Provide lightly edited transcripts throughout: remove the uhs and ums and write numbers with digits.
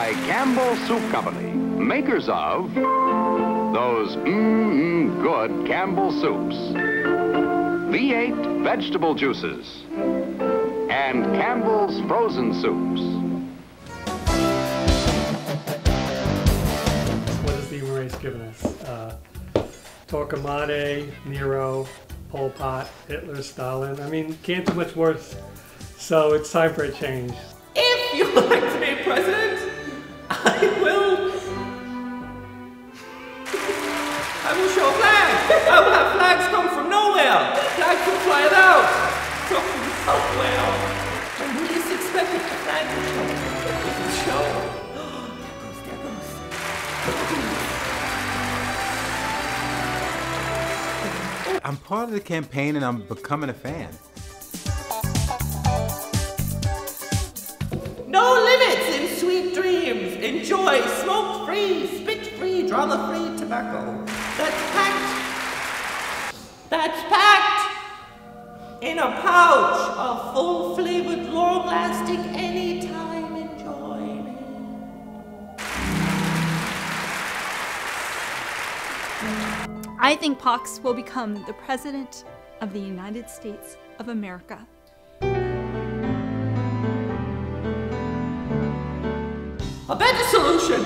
by Campbell Soup Company, makers of those good Campbell soups, V8 vegetable juices, and Campbell's frozen soups. What has the human race given us? Torquemada, Nero, Pol Pot, Hitler, Stalin. I mean, can't do much worse. So it's time for a change. If you would like to be president, I will show a flag. I will have flags come from nowhere. Flags will fly out from somewhere. When you least expect it, the flag will show. There goes. I'm part of the campaign and I'm becoming a fan. No limits in sweet dreams. Enjoy smoke-free, spit-free, drama-free tobacco. That's packed in a pouch of full-flavored, long-lasting, anytime enjoyment. I think Pox will become the President of the United States of America. A better solution.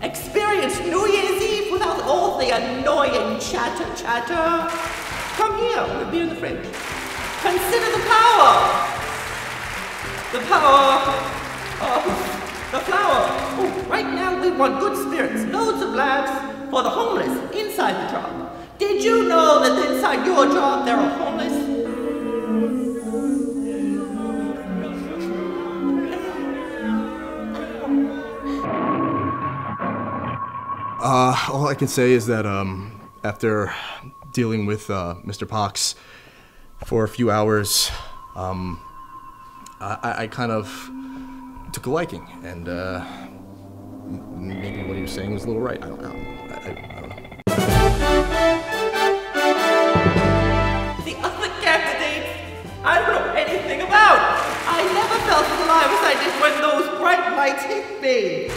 Experience New Year's Eve without all the annoying chatter. Come here, with beer in the fridge. Consider the power of the flower. Oh, right now we want good spirits, loads of laughs for the homeless inside the drop. Did you know that inside your drop there are homeless? All I can say is that after dealing with Mr. Pox for a few hours, I kind of took a liking, and maybe what he was saying was a little right. I don't know. The other candidates, I don't know anything about. I never felt as alive as I did when those bright lights hit me.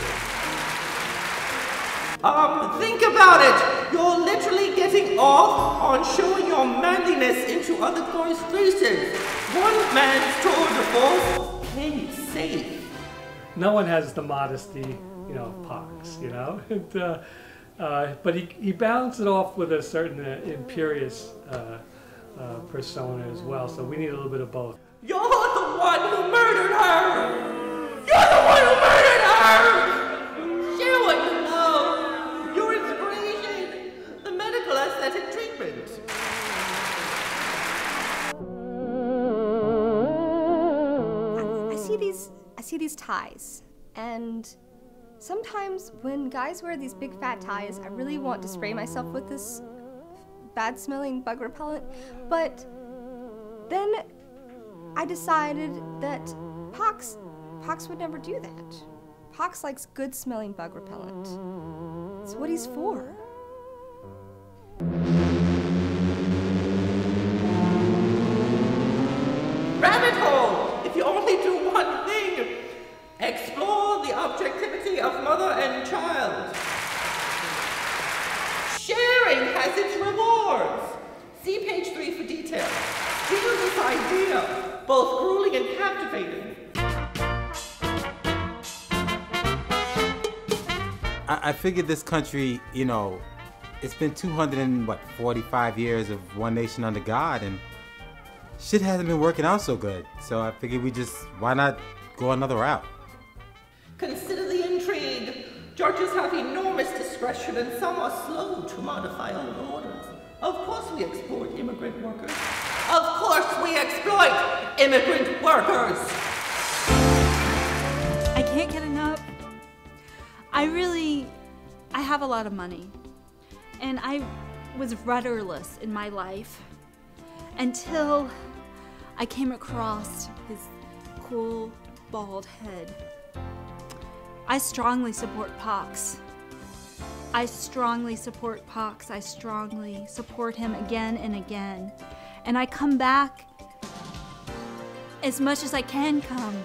Think about it. You're literally getting off on showing your manliness into other boys' faces. One man's tour de force ain't safe. No one has the modesty, Pox, but he balanced it off with a certain imperious persona as well, so we need a little bit of both. You're the one who murdered her! You're the one who murdered her! Share what you know. Your inspiration. The medical aesthetic treatment. I see these ties, and sometimes when guys wear these big fat ties, I really want to spray myself with this bad-smelling bug repellent, but then I decided that Pox would never do that. Pox likes good-smelling bug repellent. It's what he's for. Rabbit hole! If you only do one thing, explore the objectivity of mother and child. Sharing has its rewards. See page 3 for details. Steal this idea, both grueling and captivating. I figured this country, it's been 245 years of one nation under God, and shit hasn't been working out so good. So I figured why not go another route? Consider the intrigue. Judges have enormous discretion and some are slow to modify old orders. Of course we exploit immigrant workers. Of course we exploit immigrant workers. I can't get enough. I have a lot of money, and I was rudderless in my life until I came across his cool, bald head. I strongly support Pox. I strongly support Pox. I strongly support him again and again. And I come back as much as I can come.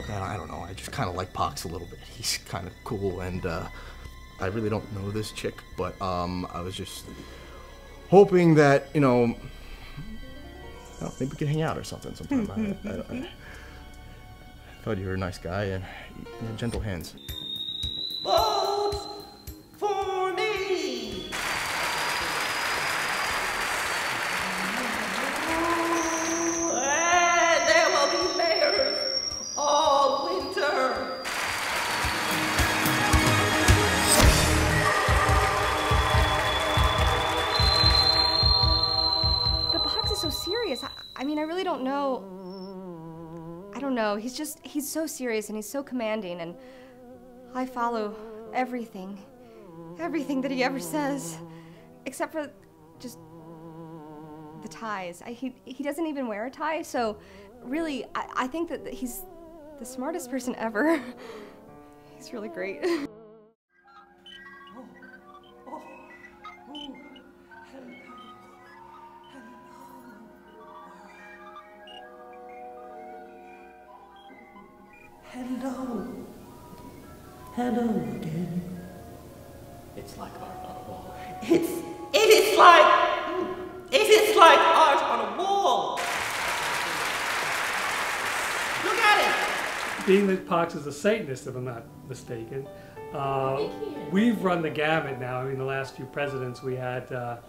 I don't know, I just kind of like Pox a little bit. He's kind of cool, and I really don't know this chick, but I was just hoping that, you know, well, maybe we could hang out or something sometime. I thought you were a nice guy and you had gentle hands. Vote for me! And there will be mayors all winter. But Pox is so serious. I mean, I really don't know. I don't know. He's so serious and he's so commanding, and I follow everything that he ever says, except for just the ties. He doesn't even wear a tie, so really, I think that he's the smartest person ever. He's really great. Hello again. It's like art on a wall. It is like art on a wall. Look at it. Being that Pox is a Satanist, if I'm not mistaken, we've run the gamut now. I mean, the last few presidents we had a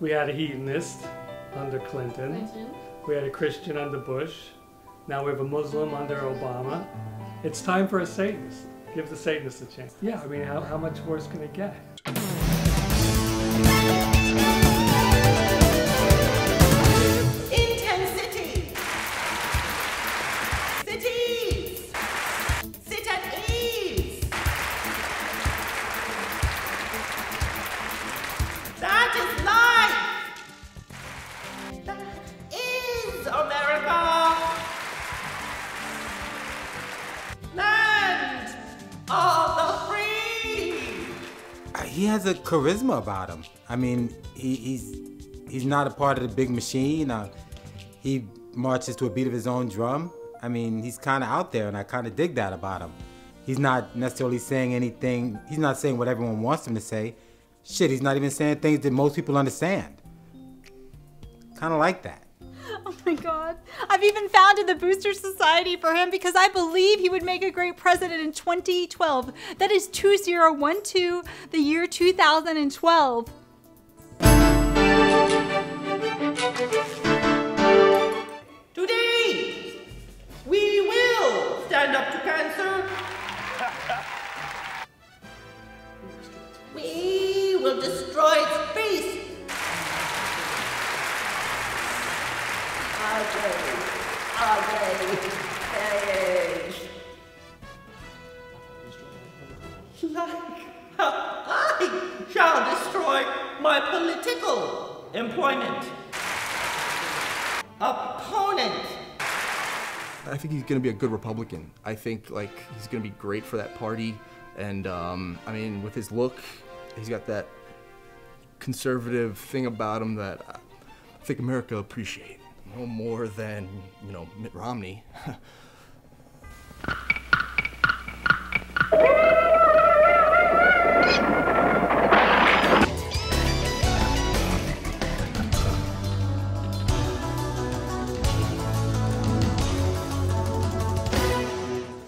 hedonist under Clinton. We had a Christian under Bush. Now we have a Muslim under Obama. It's time for a Satanist. Give the Satanists a chance. Yeah, I mean, how much worse can it get? Intensity. Cities. Sit at ease. That is life. That is America. Land of the free. He has a charisma about him. I mean, he's not a part of the big machine. He marches to a beat of his own drum. I mean, he's kind of out there, and I kind of dig that about him. He's not necessarily saying anything. He's not saying what everyone wants him to say. Shit, he's not even saying things that most people understand. Kind of like that. Oh my God. I've even founded the Booster Society for him because I believe he would make a great president in 2012. That is 2012, the year 2012. Today, we will stand up to cancer. We will destroy its face. Like I shall destroy my political employment. Opponent. I think he's gonna be a good Republican. I think like he's gonna be great for that party, and I mean, with his look, he's got that conservative thing about him that I think America will appreciate. No more than, you know, Mitt Romney.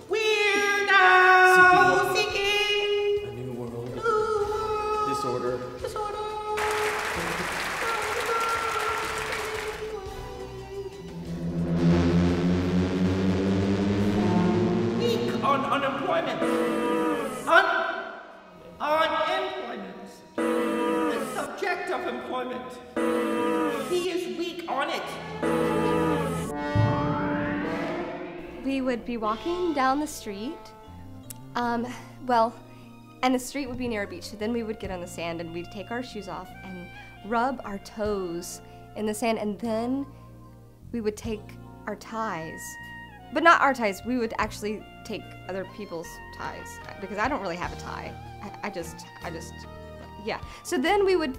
We're now seeking A new world. disorder. On unemployment. Unemployment. The subject of employment. He is weak on it. We would be walking down the street, well, and the street would be near a beach, so then we would get on the sand and we'd take our shoes off and rub our toes in the sand, and then we would take our ties, but not our ties, we would actually take other people's ties, because I don't really have a tie. I just, yeah. So then we would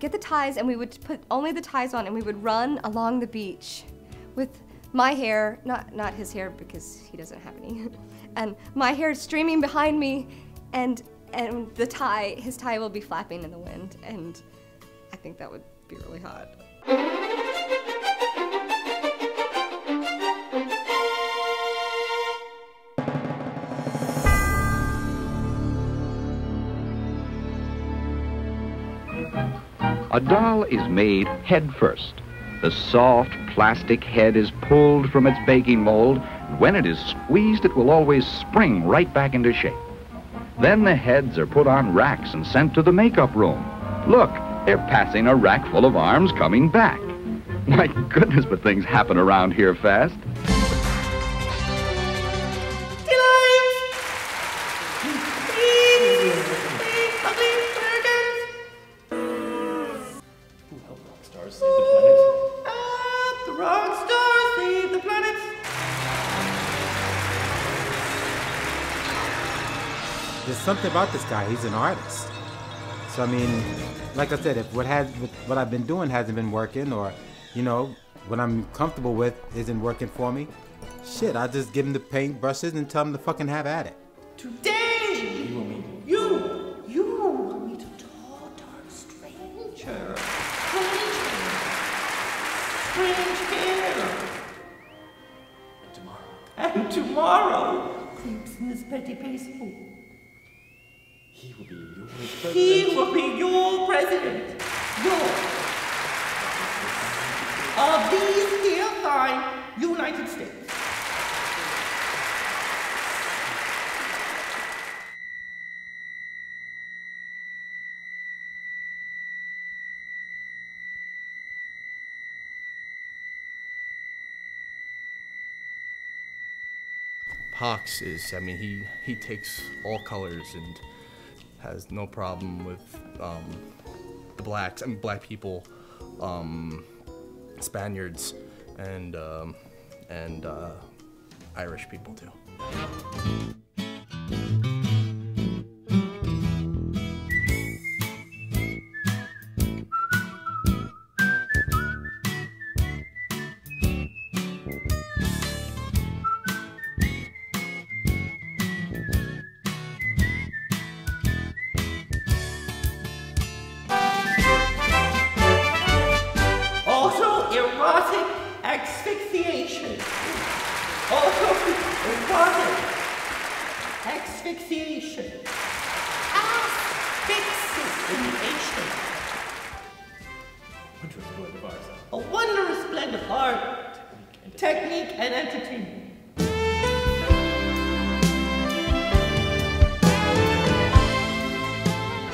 get the ties and we would put only the ties on and we would run along the beach with my hair, not his hair because he doesn't have any, and my hair streaming behind me, and his tie will be flapping in the wind, and I think that would be really hot. A doll is made head first. The soft plastic head is pulled from its baking mold. When it is squeezed, it will always spring right back into shape. Then the heads are put on racks and sent to the makeup room. Look, they're passing a rack full of arms coming back. My goodness, but things happen around here fast. There's something about this guy. He's an artist. So I mean, like I said, if what I've been doing hasn't been working, or you know, what I'm comfortable with isn't working for me, shit, I'll just give him the paint brushes and tell him to fucking have at it. Today, you will meet a tall, dark stranger. Strange hair. And tomorrow, creeps in his petty peaceful. He will be your president. Of these here fine United States. Pox is, I mean, he takes all colors and has no problem with the blacks, I mean, black people, Spaniards, and Irish people too. Asphyxiation. Asphyxiation. A wondrous blend of art, technique, and entertainment.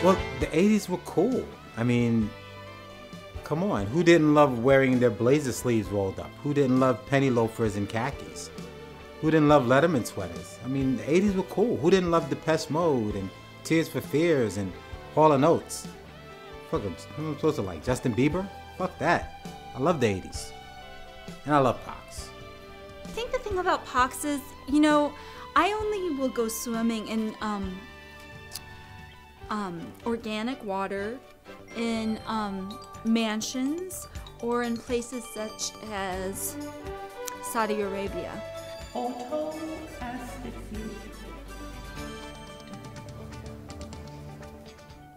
Well, the 80s were cool. I mean, come on. Who didn't love wearing their blazer sleeves rolled up? Who didn't love penny loafers and khakis? Who didn't love Letterman sweaters? I mean, the 80s were cool. Who didn't love Depeche Mode and Tears for Fears and Hall & Oates? Fuck, who am I supposed to like? Justin Bieber? Fuck that. I love the 80s. And I love Pox. I think the thing about Pox is, you know, I only will go swimming in organic water, in mansions, or in places such as Saudi Arabia. Auto asphyxiation.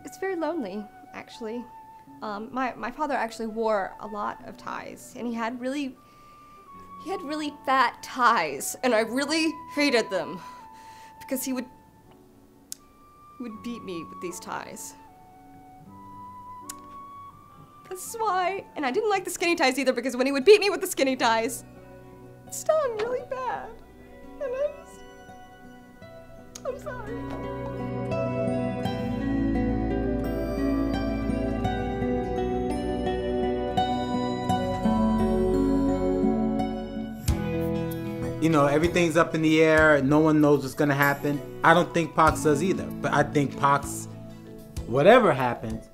It's very lonely, actually. My father actually wore a lot of ties, and he had really fat ties, and I really hated them because he would beat me with these ties. This is why, and I didn't like the skinny ties either, because when he would beat me with the skinny ties, it stung really bad, and I'm sorry. You know, everything's up in the air. No one knows what's gonna happen. I don't think Pox does either. But I think Pox, whatever happens,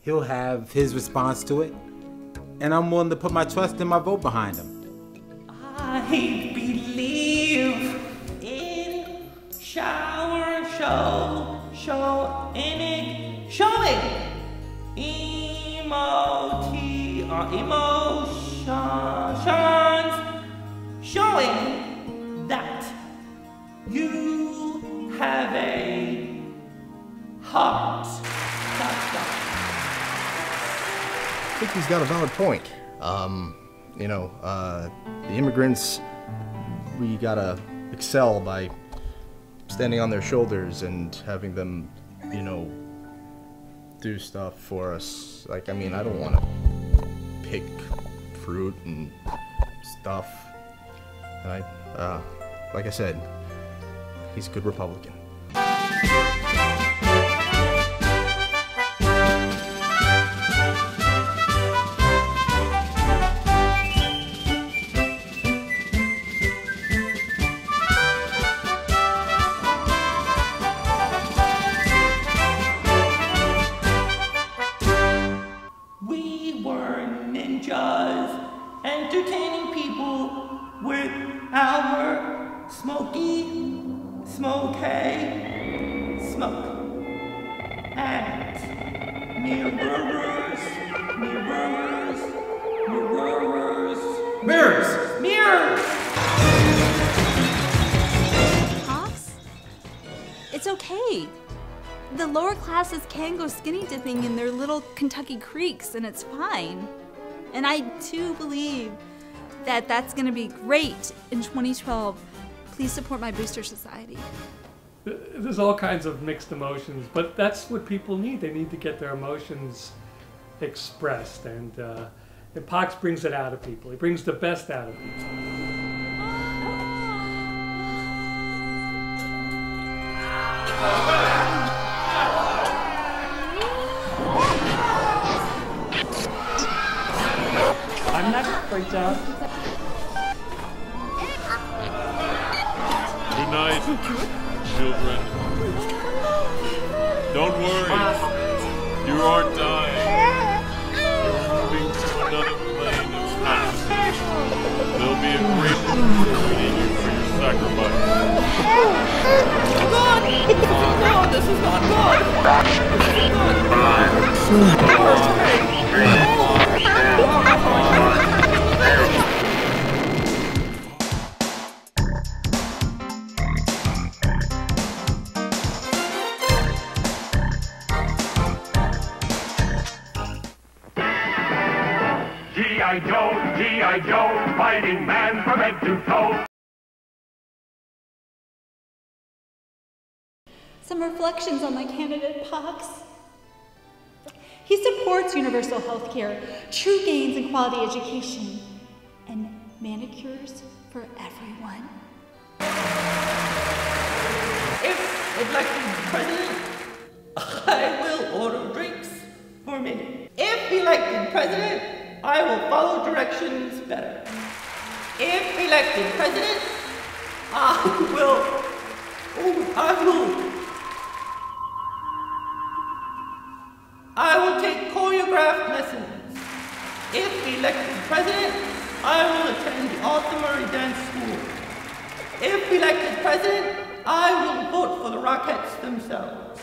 he'll have his response to it. And I'm willing to put my trust and my vote behind him. I believe in showing emotions heart. I think he's got a valid point. The immigrants, we gotta excel by standing on their shoulders and having them, do stuff for us. Like, I don't want to pick fruit and stuff. And like I said, he's a good Republican. We were ninjas, entertaining people with our smoke, and mirrors. Pox? It's okay. The lower classes can go skinny dipping in their little Kentucky creeks, and it's fine. And I too believe that that's going to be great in 2012. Please support my booster society. There's all kinds of mixed emotions, but that's what people need. They need to get their emotions expressed, and Pox brings it out of people. He brings the best out of people. I'm not freaked out. Good night, children. Don't worry. You aren't dying. You're moving to another plane of consciousness. There'll be a great rewarding you for your sacrifice. God! This is not good! G.I. Joe, fighting man from head to toe. Some reflections on my candidate, Pox. He supports universal health care, true gains in quality education, and manicures for everyone. If elected president, I will order drinks for me. If elected president, I will follow directions better. If elected president, I will take choreographed lessons. If elected president, I will attend the Altamari Dance School. If elected president, I will vote for the Rockettes themselves.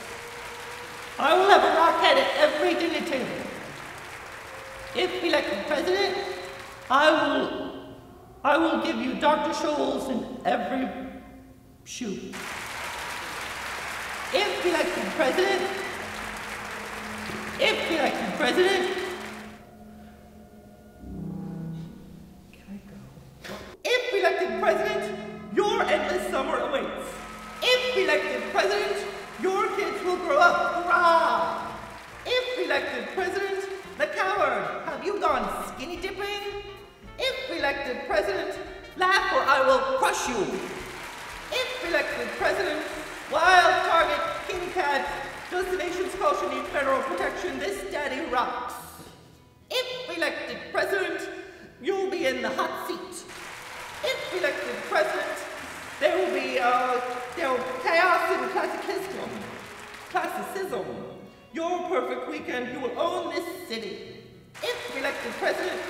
I will have a Rockette at every dinner table. If elected president, I will give you Dr. Scholl's in every shoe. If elected president, can I go? If elected president, your endless summer awaits. If elected president, your kids will grow up. Hurrah! If elected president, the coward, have you gone skinny dipping? If elected president, laugh or I will crush you. If elected president, wild target, king cat, does the nation's culture need federal protection? This daddy rocks. If elected president, you'll be in the hot seat. If elected president, there will be chaos and classicism. Your perfect weekend, you will own this city. If elected president,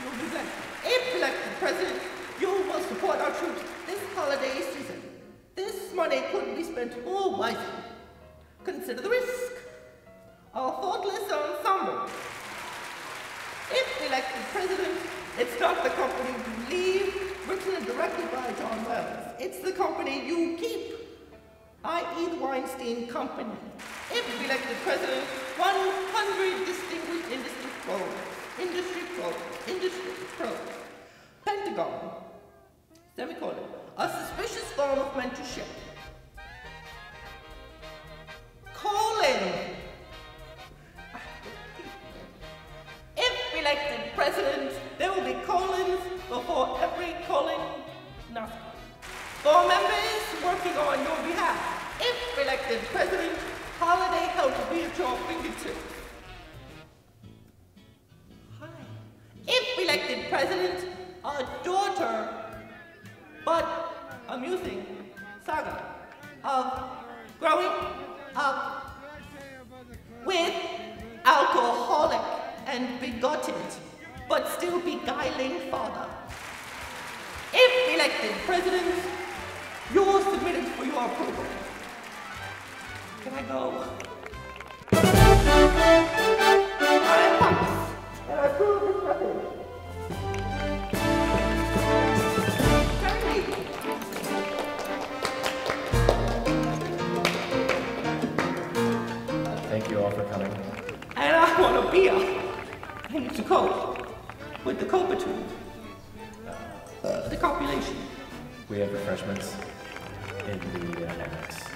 you'll do that. If elected president, you will support our troops this holiday season. This money could be spent more wisely. Consider the risk. Our thoughtless ensemble. If elected president, it's not the company you leave, written directly by John Wells. It's the company you keep. i.e. the Weinstein Company. If elected president, 100 distinguished industry pros. Pentagon, semicolon, a suspicious form of mentorship. Colon. If elected president, there will be colons before every colonoscopy. For members working on your behalf, if elected president, holiday help will be at your fingertips. Hi. If elected president, a daughter, but amusing saga of growing up with alcoholic and bigoted, but still beguiling father. If elected president, you're submitted for your approval. Can I go? I'm Pox, and I approve this message. Charlie. Thank you all for coming. And I want a beer. I need to cope with the copitude. The copulation. We have refreshments in the annex.